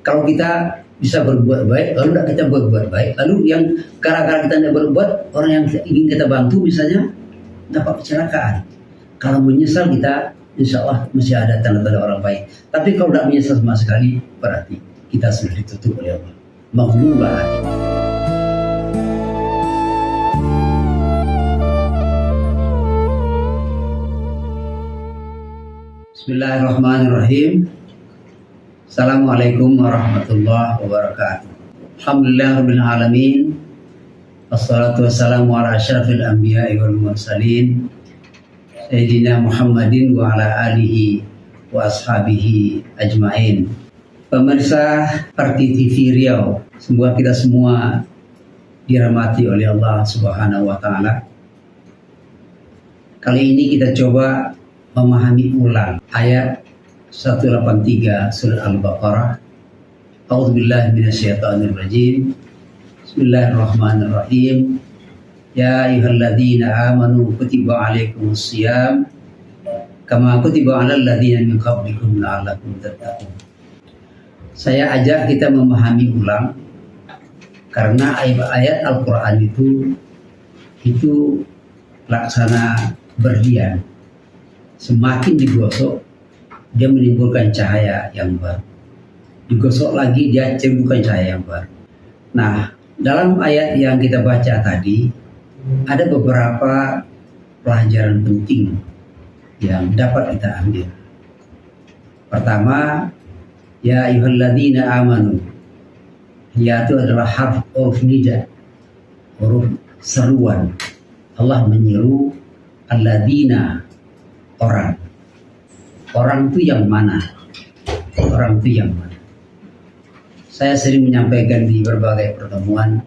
Kalau kita bisa berbuat baik, lalu tidak kita berbuat baik, lalu yang gara-gara kita tidak berbuat, orang yang ingin kita bantu misalnya dapat kecelakaan. Kalau menyesal kita, insya Allah masih ada tanda-tanda orang baik. Tapi kalau tidak menyesal sama sekali, berarti kita sudah ditutup oleh Allah. Maghlubah. Bismillahirrahmanirrahim. Assalamualaikum warahmatullahi wabarakatuh. Alhamdulillahirabbil alamin. Wassalatu wassalamu ala asyrafil anbiya'i wal mursalin Sayyidina Muhammadin wa ala alihi wa ashabihi ajmain. Pemirsa Parti TV Riau, semoga kita semua dirahmati oleh Allah Subhanahu wa taala. Kali ini kita coba memahami ulang ayat 183 surah Al-Baqarah. A'udzubillahi minasyaitonirrajim. Bismillahirrahmanirrahim. Ya ayyuhalladzina amanu kutiba alaikumusiyam kama kutiba alal ladzina min qablikum la'allakum tattaqun. Saya ajak kita memahami ulang karena ayat Al-Qur'an itu laksana berlian. Semakin digosok dia menimbulkan cahaya yang baru. Digosok lagi dia cembukan cahaya yang baru. Nah, dalam ayat yang kita baca tadi ada beberapa pelajaran penting yang dapat kita ambil. Pertama, ya ayyuhalladzina amanu. Ya itu adalah huruf nida, huruf seruan. Allah menyeru alladzina, orang. Orang itu yang mana? Orang itu yang mana? Saya sering menyampaikan di berbagai pertemuan,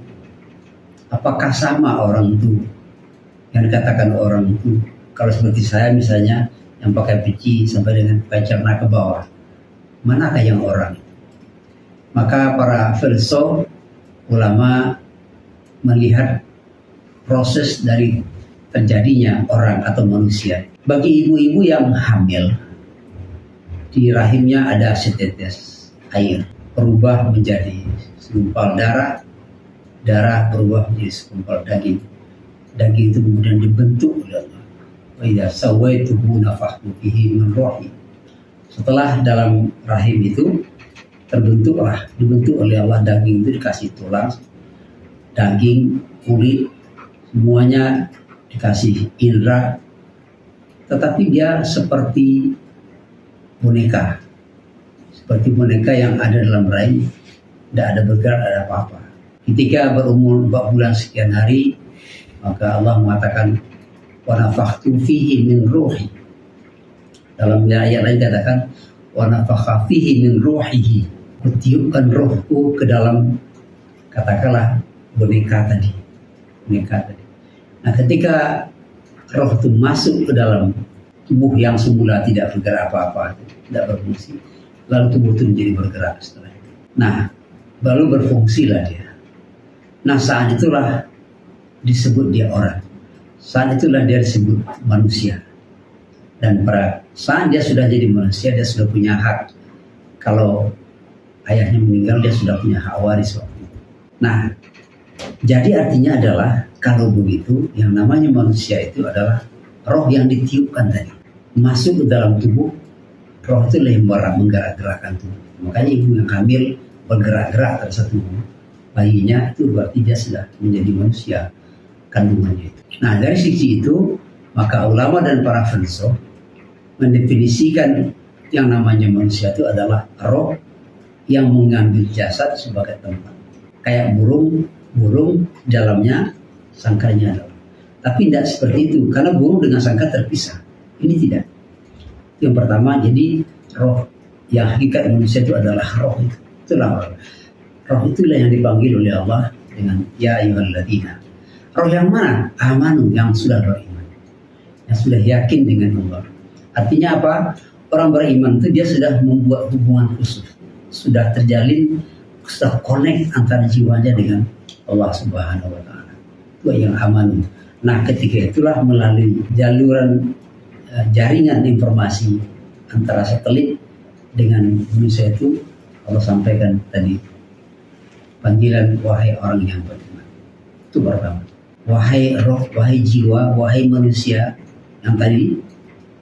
apakah sama orang itu yang dikatakan orang itu? Kalau seperti saya misalnya yang pakai peci sampai dengan pakai celana ke bawah, manakah yang orang? Maka para filsuf, ulama melihat proses dari terjadinya orang atau manusia. Bagi ibu-ibu yang hamil, di rahimnya ada setetes air berubah menjadi segumpal darah, darah berubah menjadi segumpal daging, daging itu kemudian dibentuk oleh Allah. Wa idza sawaituhu nafakhtu fihi min ruhi. Setelah dalam rahim itu dibentuk oleh Allah, daging itu dikasih tulang, daging, kulit, semuanya dikasih indera, tetapi dia seperti boneka yang ada dalam rahim, tidak ada bergerak, ada apa-apa. Ketika berumur 4 bulan sekian hari, maka Allah mengatakan wa nafakhtu fihi min ruhi. Dalam ayat lain katakan wa nafakha fihi min ruhihi. Kutiupkan rohku ke dalam, katakanlah boneka tadi. Nah, ketika roh itu masuk ke dalam tubuh yang semula tidak bergerak apa-apa, tidak berfungsi, lalu tubuh itu menjadi bergerak setelah itu. Nah, baru berfungsilah dia. Nah, saat itulah disebut dia orang. Saat itulah dia disebut manusia. Dan pada saat dia sudah jadi manusia, dia sudah punya hak. Kalau ayahnya meninggal, dia sudah punya hak waris waktu itu. Nah, jadi artinya adalah kalau begitu, yang namanya manusia itu adalah roh yang ditiupkan tadi masuk ke dalam tubuh. Roh itu yang menggerak-gerakkan tubuh. Makanya ibu yang hamil bergerak-gerak terhadap tubuh bayinya, itu berarti dia sudah menjadi manusia kandungannya itu. Nah, dari sisi itu maka ulama dan para filsuf mendefinisikan yang namanya manusia itu adalah roh yang mengambil jasad sebagai tempat. Kayak burung dalamnya sangkarnya adalah. Tapi tidak seperti itu, karena burung dengan sangkar terpisah. Ini tidak. Yang pertama, jadi roh yang hakikat manusia itu adalah roh itu. Itulah roh. Roh itulah yang dipanggil oleh Allah dengan ya ayyuhalladzina. Roh yang mana? Amanu, yang sudah beriman, yang sudah yakin dengan Allah. Artinya apa? Orang beriman itu dia sudah membuat hubungan khusus, sudah terjalin, sudah connect antara jiwanya dengan Allah Subhanahu wa taala. Itu yang amanu. Nah, ketika itulah melalui jaringan informasi antara satelit dengan manusia itu Allah sampaikan tadi panggilan wahai orang yang beriman. Itu pertama. Wahai roh, wahai jiwa, wahai manusia yang tadi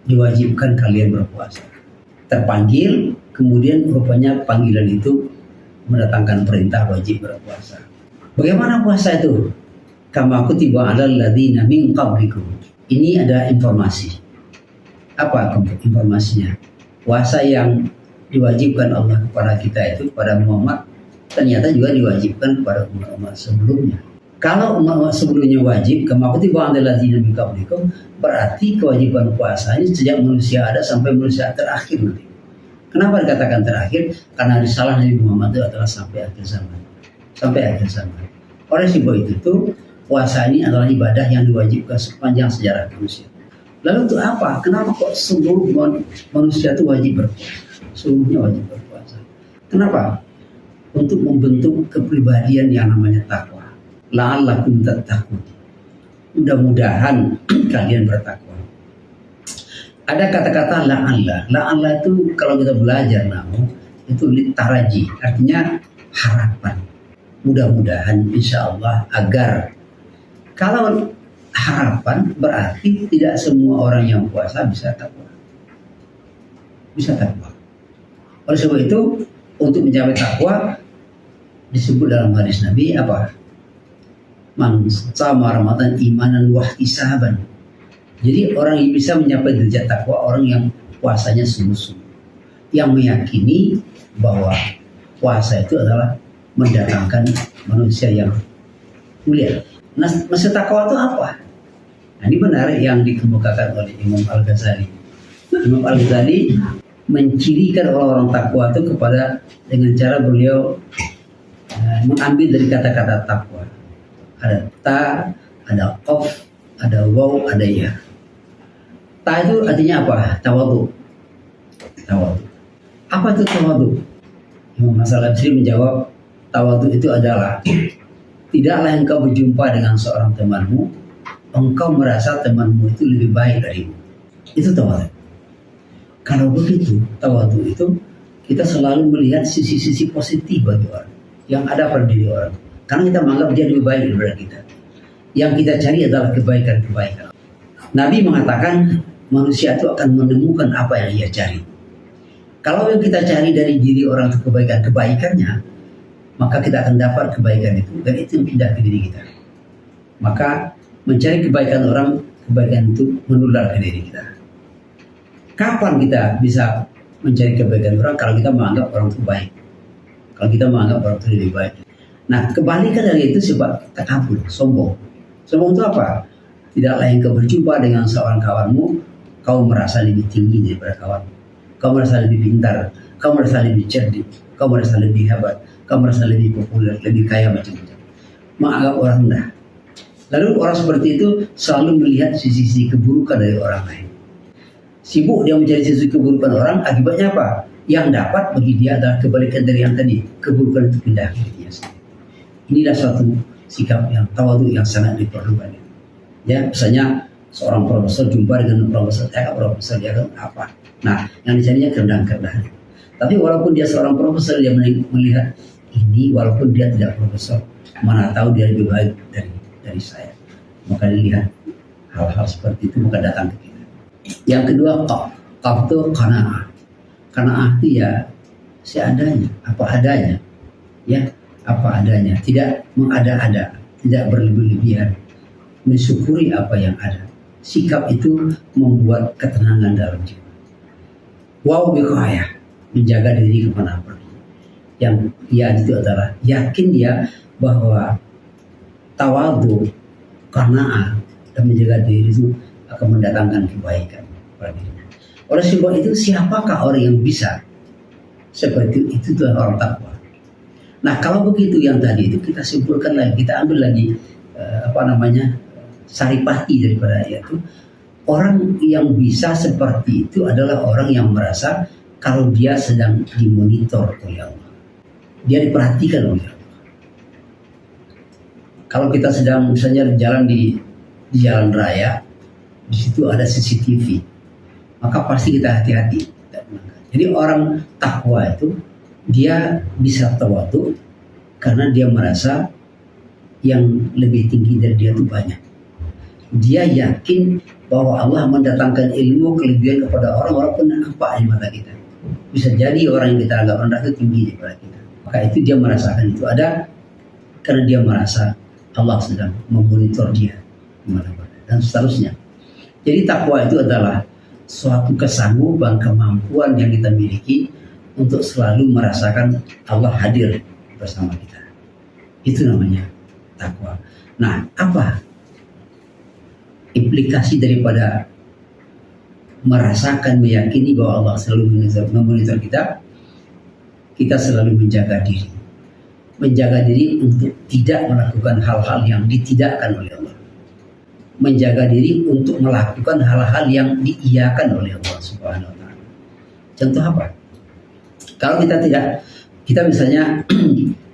diwajibkan kalian berpuasa. Terpanggil, kemudian rupanya panggilan itu mendatangkan perintah wajib berpuasa. Bagaimana puasa itu? Kama kutiba alal ladzina min qablikum. Ini ada informasi. Apa informasinya? Puasa yang diwajibkan Allah kepada kita itu, kepada Muhammad, ternyata juga diwajibkan kepada umat-umat sebelumnya. Kalau umat sebelumnya wajib, kama kutiba alal ladzina min qablikum, berarti kewajiban puasa ini sejak manusia ada sampai manusia terakhir nanti. Kenapa dikatakan terakhir? Karena risalah Nabi Muhammad itu adalah sampai akhir zaman. Sampai akhir zaman. Oleh sebab itu tuh, puasa ini adalah ibadah yang diwajibkan sepanjang sejarah manusia. Lalu untuk apa? Kenapa kok seluruh manusia itu wajib berpuasa? Seluruhnya wajib berpuasa. Kenapa? Untuk membentuk kepribadian yang namanya takwa. La'allakum tattaqun. Mudah-mudahan kalian bertakwa. Ada kata-kata la'alla. La'alla itu kalau kita belajar itu litaraji, artinya harapan. Mudah-mudahan insya Allah agar. Kalau harapan berarti tidak semua orang yang puasa bisa takwa. Bisa takwa. Oleh sebab itu untuk mencapai takwa disebut dalam hadis Nabi apa? Man sama Ramadan imanan wahtisaban. Jadi orang yang bisa mencapai derajat takwa orang yang puasanya sungguh-sungguh, yang meyakini bahwa puasa itu adalah mendatangkan manusia yang mulia. Nah, maksud takwa itu apa? Nah, ini menarik yang dikemukakan oleh Imam Al-Ghazali. Imam Al-Ghazali mencirikan orang-orang takwa itu kepada dengan cara beliau mengambil dari kata-kata takwa. Ada ta, ada qaf, ada waw, ada ya. Ta itu artinya apa? Tawadhu. Tawadhu. Apa itu tawadhu? Imam Al-Ghazali menjawab, tawadhu itu adalah tidaklah engkau berjumpa dengan seorang temanmu, engkau merasa temanmu itu lebih baik darimu. Itu tawadhu. Kalau begitu, tawadhu itu kita selalu melihat sisi-sisi positif bagi orang yang ada pada diri orang. Karena kita menganggap dia lebih baik daripada kita. Yang kita cari adalah kebaikan-kebaikan. Nabi mengatakan manusia itu akan menemukan apa yang ia cari. Kalau yang kita cari dari diri orang itu kebaikan-kebaikannya, maka kita akan dapat kebaikan itu. Dan itu pindah ke diri kita. Maka mencari kebaikan orang, kebaikan itu menular ke diri kita. Kapan kita bisa mencari kebaikan orang? Kalau kita menganggap orang itu baik. Kalau kita menganggap orang itu lebih baik. Nah, kebalikan dari itu sebab takabur, sombong. Sombong itu apa? Tidak lain kau berjumpa dengan seorang kawanmu, kau merasa lebih tinggi daripada kawan. Kau merasa lebih pintar, kau merasa lebih cerdik, kau merasa lebih hebat, kau merasa lebih populer, lebih kaya macam-macam. Menganggap orang rendah. Lalu orang seperti itu selalu melihat sisi-sisi keburukan dari orang lain. Sibuk dia mencari sisi keburukan orang, akibatnya apa? Yang dapat bagi dia adalah kebalikan dari yang tadi. Keburukan itu pindah ke dia sendiri. Inilah suatu sikap yang tawadhu yang sangat diperlukan. Ya, misalnya seorang profesor jumpa dengan profesor dia kan apa? Nah, yang dicarinya kerendahan-kerendahan. Tapi walaupun dia seorang profesor, dia melihat ini walaupun dia tidak profesor, mana tahu dia lebih baik dari saya. Maka dilihat hal-hal seperti itu maka datang ke kita. Yang kedua, qaf itu qanaah. Qanaah itu ya seadanya, apa adanya. Ya, apa adanya, tidak mengada-ada, tidak berlebih-lebihan, mensyukuri apa yang ada. Sikap itu membuat ketenangan dalam jiwa. Wow, biqayah, menjaga diri kemana pergi. Yang dia itu adalah yakin dia bahwa tawadhu, qanaah dan menjaga diri itu akan mendatangkan kebaikan pada dirinya. Oleh sebab itu, siapakah orang yang bisa seperti itu adalah orang takwa. Nah, kalau begitu yang tadi itu kita simpulkan lagi, kita ambil lagi saripati daripada ayat itu. Orang yang bisa seperti itu adalah orang yang merasa kalau dia sedang dimonitor oleh Allah. Dia diperhatikan oleh Allah. Kalau kita sedang misalnya jalan di jalan raya, di situ ada CCTV, maka pasti kita hati-hati. Jadi orang takwa itu Dia bisa tawadhu karena dia merasa yang lebih tinggi dari dia itu banyak. Dia yakin bahwa Allah mendatangkan ilmu kelebihan kepada orang walaupun nampak di mata kita. Bisa jadi orang yang kita anggap rendah itu tinggi daripada kita. Maka itu dia merasakan itu ada karena dia merasa Allah sedang memonitor dia dan seterusnya. Jadi takwa itu adalah suatu kesanggupan, kemampuan yang kita miliki untuk selalu merasakan Allah hadir bersama kita. Itu namanya takwa. Nah, apa implikasi daripada merasakan, meyakini bahwa Allah selalu memonitor kita? Kita selalu menjaga diri. Menjaga diri untuk tidak melakukan hal-hal yang ditidakkan oleh Allah. Menjaga diri untuk melakukan hal-hal yang diiyakan oleh Allah Subhanahu wa taala. Contoh apa? Kalau kita misalnya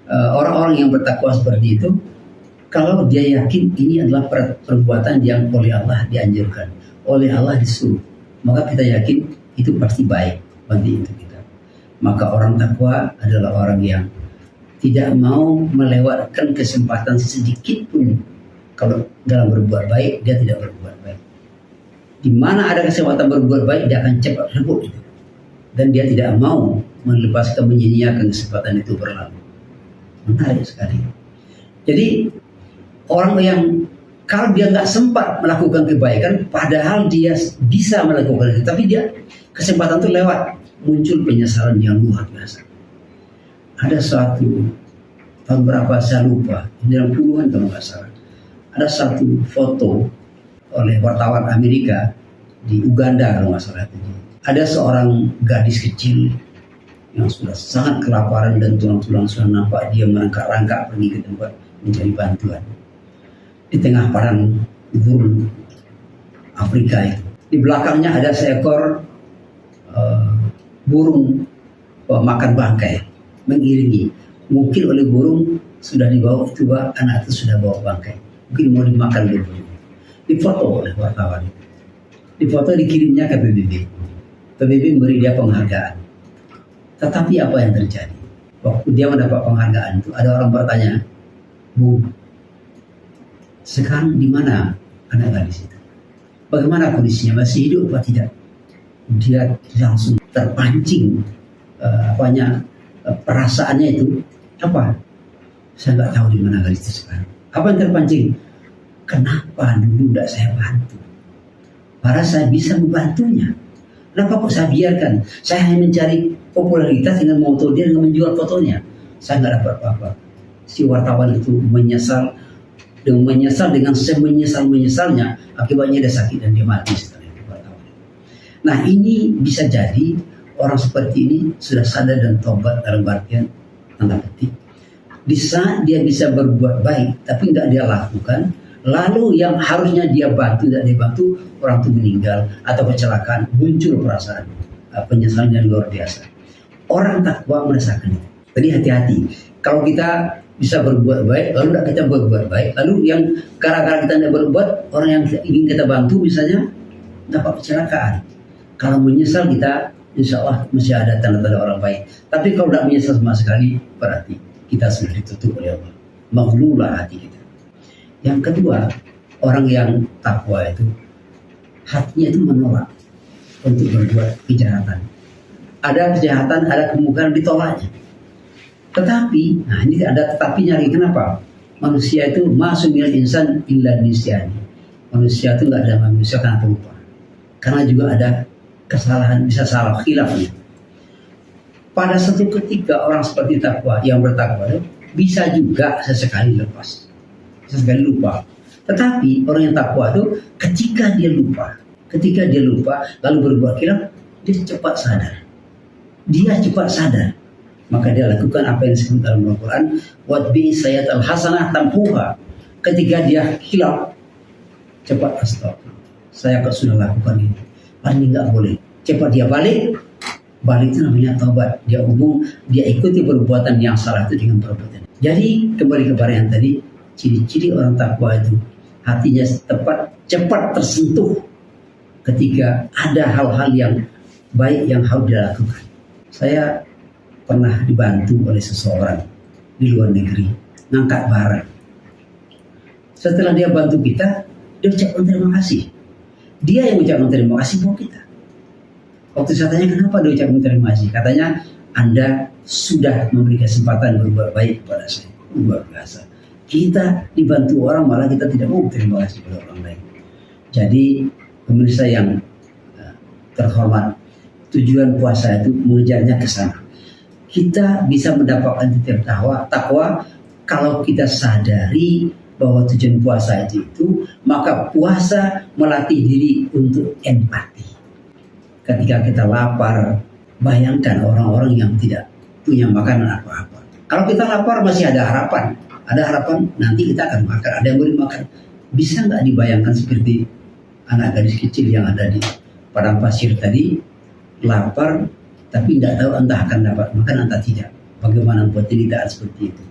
orang-orang yang bertakwa seperti itu, kalau dia yakin ini adalah perbuatan yang oleh Allah dianjurkan, oleh Allah disuruh, maka kita yakin itu pasti baik bagi itu kita. Maka orang takwa adalah orang yang tidak mau melewatkan kesempatan sedikit pun. Kalau dalam berbuat baik, dia tidak berbuat baik. Di mana ada kesempatan berbuat baik, dia akan cepat rebut itu. Dan dia tidak mau melepaskan, menyia-nyiakan kesempatan itu berlalu. Menarik sekali. Jadi orang yang kalau dia nggak sempat melakukan kebaikan, padahal dia bisa melakukan itu, tapi dia kesempatan itu lewat, muncul penyesalan yang luar biasa. Ada suatu tahun berapa saya lupa, 90-an kalau nggak salah. Ada satu foto oleh wartawan Amerika di Uganda kalau nggak salah. Ada seorang gadis kecil yang sudah sangat kelaparan dan tulang-tulang sudah nampak, dia merangkak-rangkak pergi ke tempat mencari bantuan. Di tengah padang gurun Afrika itu, di belakangnya ada seekor burung makan bangkai mengiringi. Mungkin oleh burung sudah dibawa itu, anak itu sudah bawa bangkai. Mungkin mau dimakan oleh burung. Difoto oleh wartawan. Difoto, dikirimnya ke PBB. PBB memberi dia penghargaan. Tetapi apa yang terjadi? Waktu dia mendapat penghargaan itu, ada orang bertanya, Bu, sekarang di mana anak gadis itu? Bagaimana kondisinya? Masih hidup atau tidak? Dia langsung terpancing perasaannya itu. Apa? Saya nggak tahu di mana gadis itu sekarang. Apa yang terpancing? Kenapa dulu tidak saya bantu? Padahal saya bisa membantunya. Kenapa kok saya biarkan? Saya hanya mencari popularitas dengan moto dia, dengan menjual fotonya. Saya nggak dapat apa-apa. Si wartawan itu menyesal dengan semenyesal-menyesalnya, akibatnya dia sakit dan dia mati setelah itu. Nah, ini bisa jadi orang seperti ini sudah sadar dan tobat dalam artian tanda petik. Di saat dia bisa berbuat baik tapi nggak dia lakukan, lalu yang harusnya dia bantu tidak dibantu, orang itu meninggal atau kecelakaan, muncul perasaan penyesalan yang luar biasa. Orang takwa merasakan itu. Jadi hati-hati. Kalau kita bisa berbuat baik, lalu tidak kita berbuat baik, lalu yang gara-gara kita tidak berbuat, orang yang ingin kita bantu misalnya dapat kecelakaan. Kalau menyesal kita, insya Allah masih ada tanda-tanda orang baik. Tapi kalau tidak menyesal sama sekali, berarti kita sudah ditutup oleh Allah. Maghlulah hati kita. Yang kedua, orang yang takwa itu hatinya itu menolak untuk berbuat kejahatan. Ada kejahatan, ada kemungkaran ditolaknya. Tetapi, nah ini ada tetapinya lagi. Kenapa? Manusia itu masuk minal insan illa nisyani. Manusia itu nggak ada manusia karena lupa. Karena juga ada kesalahan, bisa salah khilafnya. Pada satu ketika orang seperti takwa yang bertakwa bisa juga sesekali lepas, sesekali lupa. Tetapi orang yang takwa itu ketika dia lupa lalu berbuat khilaf, dia cepat sadar. Maka dia lakukan apa yang disebut dalam Al-Quran, watbi sayyat al-hasanah tampuha. Ketika dia khilaf, cepat astagfirullah, saya kok sudah lakukan ini, paling nggak boleh. Cepat dia balik itu namanya taubat. Dia ikuti perbuatan yang salah itu dengan perbuatan. Jadi kembali kepada yang tadi, ciri-ciri orang takwa itu hatinya cepat tersentuh ketika ada hal-hal yang baik yang harus dilakukan. Saya pernah dibantu oleh seseorang di luar negeri ngangkat barang. Setelah dia bantu kita, dia ucapkan terima kasih. Dia yang ucapkan terima kasih buat kita. Waktu saya tanya kenapa dia ucapkan terima kasih, katanya Anda sudah memberi kesempatan berbuat baik kepada saya. Luar biasa. Kita dibantu orang malah kita tidak mau terima kasih kepada orang lain. Jadi pemirsa yang terhormat, tujuan puasa itu mengejarnya ke sana. Kita bisa mendapatkan titik takwa kalau kita sadari bahwa tujuan puasa itu, maka puasa melatih diri untuk empati. Ketika kita lapar, bayangkan orang-orang yang tidak punya makanan apa-apa. Kalau kita lapar masih ada harapan nanti kita akan makan, ada yang boleh makan. Bisa nggak dibayangkan seperti anak gadis kecil yang ada di padang pasir tadi, lapar tapi tidak tahu entah akan dapat makan entah tidak. Bagaimana penderitaan seperti itu?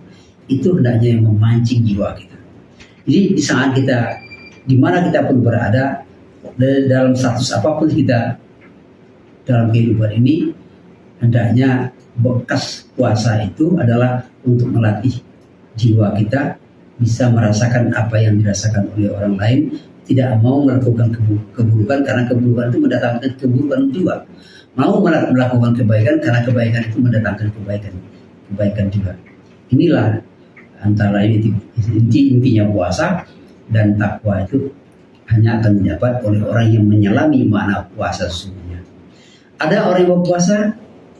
Itu hendaknya yang memancing jiwa kita. Jadi di saat kita, di mana kita pun berada, dalam status apapun kita dalam kehidupan ini, hendaknya bekas puasa itu adalah untuk melatih jiwa kita bisa merasakan apa yang dirasakan oleh orang lain, tidak mau melakukan keburukan karena keburukan itu mendatangkan keburukan juga. Mau melakukan kebaikan karena kebaikan itu mendatangkan kebaikan juga. Inilah antara intinya puasa, dan takwa itu hanya akan didapat oleh orang yang menyelami makna puasa sesungguhnya. Ada orang yang berpuasa,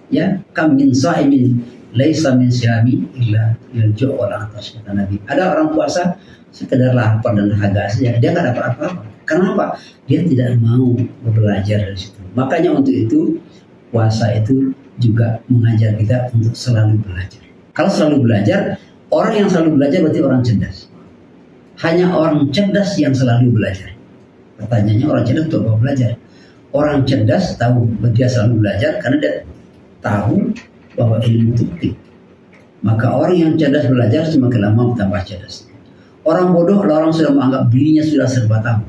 ya, kam min sa'imin laisa min syami illa yalju' wal atas, kata Nabi. Ada orang puasa sekedar lapar dan dahaga saja, dia nggak dapat apa-apa. Kenapa? Dia tidak mau belajar dari situ. Makanya untuk itu puasa itu juga mengajar kita untuk selalu belajar. Kalau selalu belajar, orang yang selalu belajar berarti orang cerdas. Hanya orang cerdas yang selalu belajar. Pertanyaannya, orang cerdas untuk apa belajar? Orang cerdas tahu dia selalu belajar karena dia tahu bahwa ilmu itu penting. Maka orang yang cerdas belajar semakin lama bertambah cerdas. Orang bodoh adalah orang sudah menganggap dirinya sudah serba tahu,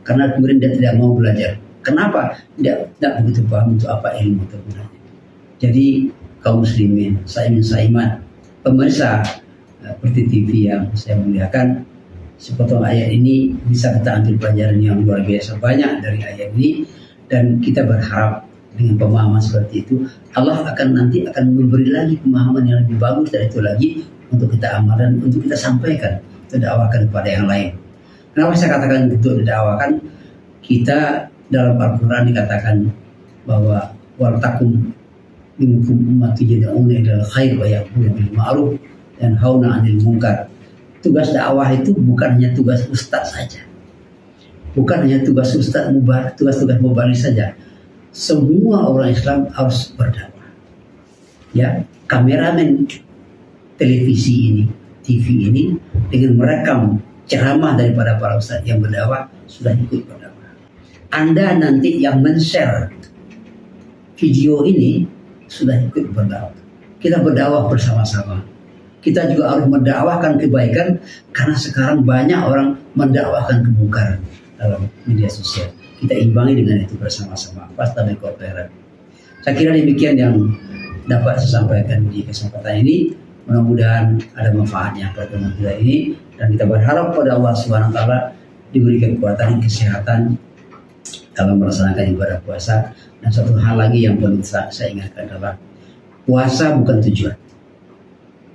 karena kemudian dia tidak mau belajar. Kenapa? Dia tidak begitu paham untuk apa ilmu itu gunanya. Jadi kaum muslimin, saiman, pemirsa seperti TV yang saya muliakan, sepotong ayat ini bisa kita ambil pelajaran yang luar biasa banyak dari ayat ini, dan kita berharap dengan pemahaman seperti itu Allah nanti akan memberi lagi pemahaman yang lebih bagus dari itu lagi untuk kita amalkan, untuk kita sampaikan, kita dakwakan kepada yang lain. Kenapa saya katakan untuk didakwakan? Kita dalam Al-Quran dikatakan bahwa wal takum minkum ummati yad'una ilal khair wa ya'muruna bil ma'ruf dan hauna 'anil munkar. Tugas dakwah itu bukan hanya tugas ustaz saja. Bukan hanya tugas ustaz tugas mubaligh saja. Semua orang Islam harus berdakwah. Ya, kameramen televisi ini, TV ini dengan merekam ceramah daripada para ustaz yang berdakwah sudah ikut berdakwah. Anda nanti yang men-share video ini sudah ikut berdakwah. Kita berdakwah bersama-sama. Kita juga harus mendakwahkan kebaikan, karena sekarang banyak orang mendakwahkan kemungkaran dalam media sosial. Kita imbangi dengan itu bersama-sama. Fastabiqul khairat. Saya kira demikian yang dapat saya sampaikan di kesempatan ini. Mudah-mudahan ada manfaatnya pertemuan kita ini, dan kita berharap pada Allah Subhanahu wa taala diberikan kekuatan, kesehatan dalam melaksanakan ibadah puasa. Dan satu hal lagi yang perlu saya ingatkan adalah puasa bukan tujuan.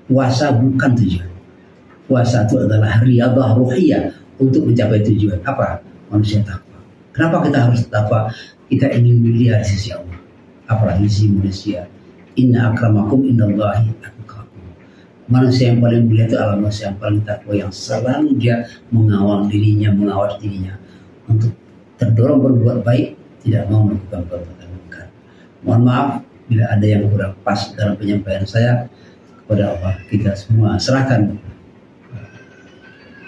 Puasa bukan tujuan. Puasa itu adalah riyadhah ruhiyah untuk mencapai tujuan. Apa? Manusia takwa. Kenapa kita harus takwa? Kita ingin mulia di sisi Allah. Apalagi sisi manusia. Inna akramakum indallahi atqakum. Manusia yang paling mulia itu adalah manusia yang paling takwa, yang selalu dia mengawal dirinya, mengawas dirinya untuk terdorong berbuat baik, tidak mau melakukan perbuatan munkar. Mohon maaf bila ada yang kurang pas dalam penyampaian saya. Kepada Allah kita semua serahkan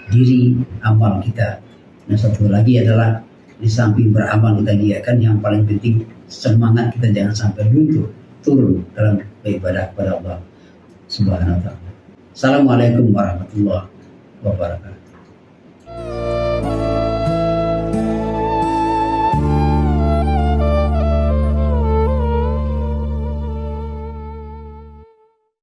diri, amal kita. Dan satu lagi adalah di samping beramal kita giatkan, yang paling penting semangat kita jangan sampai luntur, turun dalam beribadah kepada Allah Subhanahu wa taala. Assalamualaikum warahmatullahi wabarakatuh.